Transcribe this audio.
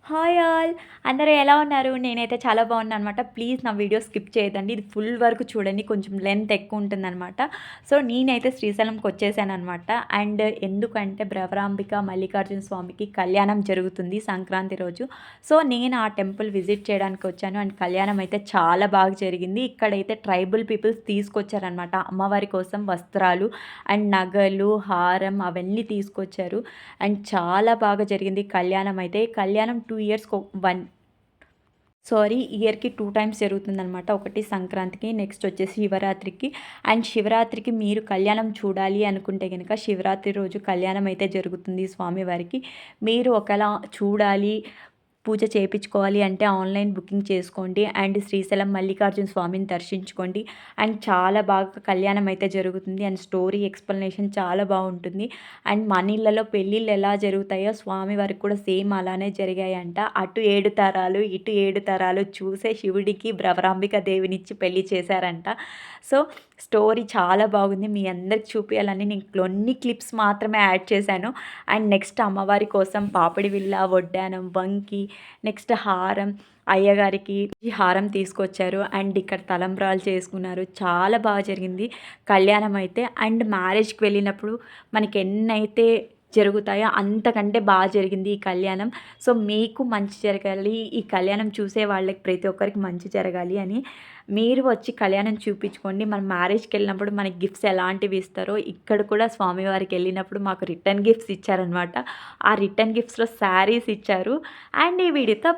Hi all! అందరూ ఎలా ఉన్నారు? నేనైతే చాలా బాగున్నాననమాట. ప్లీజ్ నా వీడియో స్కిప్ చేయొద్దండి. ఇది ఫుల్ వరకు చూడండి. కొంచెం లెంత్ ఎక్కువుంటుందనమాట. సో, నేనైతే శ్రీశైలంకొచ్చేసాననమాట. అండ్ ఎందుకంటే భ్రవరాంబిక మల్లికార్జున స్వామికి కళ్యాణం జరుగుతుంది సంక్రాంతి రోజు. సో, నేను ఆ టెంపుల్ విజిట్ చేయడానికి వచ్చాను. అండ్ కళ్యాణం అయితే చాలా బాగా జరిగింది. ఇక్కడైతే ట్రైబల్ పీపుల్స్ తీసుకొచ్చారనమాట. అమ్మవారి కోసం వస్త్రాలు అండ్ నగలు, హారం అవన్నీ తీసుకొచ్చారు. అండ్ చాలా బాగా జరిగింది కళ్యాణం అయితే. కళ్యాణం 2 ఇయర్స్‌కి ఇయర్‌కి 2 టైమ్స్ జరుగుతుందనమాట. ఒకటి సంక్రాంతికి, నెక్స్ట్ వచ్చేసి శివరాత్రికి. అండ్ శివరాత్రికి మీరు కళ్యాణం చూడాలి అనుకుంటే గనక శివరాత్రి రోజు కళ్యాణం అయితే జరుగుతుంది స్వామివారికి. మీరు ఒకలా చూడాలి, పూజ చేపించుకోవాలి అంటే ఆన్లైన్ బుకింగ్ చేసుకోండి. అండ్ శ్రీశైలం మల్లికార్జున స్వామిని దర్శించుకోండి. అండ్ చాలా బాగా కళ్యాణం అయితే జరుగుతుంది. అండ్ స్టోరీ ఎక్స్‌ప్లనేషన్ చాలా బాగుంటుంది. అండ్ మన ఇళ్ళలో పెళ్ళిళ్ళు ఎలా జరుగుతాయో స్వామివారికి కూడా సేమ్ అలానే జరిగాయంట. అటు 7 తరాలు, ఇటు 7 తరాలు చూసే శివుడికి భ్రవరాంబిక దేవినిచ్చి పెళ్లి చేశారంట. సో, స్టోరీ చాలా బాగుంది. మీ అందరికి చూపియాలని నేను కొన్ని క్లిప్స్ మాత్రమే యాడ్ చేశాను. అండ్ నెక్స్ట్ అమ్మవారి కోసం పాపిడి బిళ్ళ, వడ్డానం, వంకి, నెక్స్ట్ హారం, అయ్యగారికి ఈ హారం తీసుకొచ్చారు. అండ్ ఇక్కడ తలంబ్రాలు చేసుకున్నారు. చాలా బాగా జరిగింది కళ్యాణం అయితే. అండ్ మ్యారేజ్‌కి వెళ్ళినప్పుడు మనకి ఎన్నైతే జరుగుతాయో అంతకంటే బాగా జరిగింది ఈ కళ్యాణం. సో, మీకు మంచి జరగాలి, ఈ కళ్యాణం చూసే వాళ్ళకి ప్రతి ఒక్కరికి మంచి జరగాలి అని మీరు వచ్చి కళ్యాణం చూపించుకోండి. మనం మ్యారేజ్‌కెళ్ళినప్పుడు మనకి గిఫ్ట్స్ ఎలాంటివి ఇస్తారో ఇక్కడ కూడా స్వామివారికెళ్ళినప్పుడు మాకు రిటర్న్ గిఫ్ట్స్ ఇచ్చారనమాట. ఆ రిటర్న్ గిఫ్ట్స్‌లో శారీస్ ఇచ్చారు. అండ్ ఈ వీడియోతో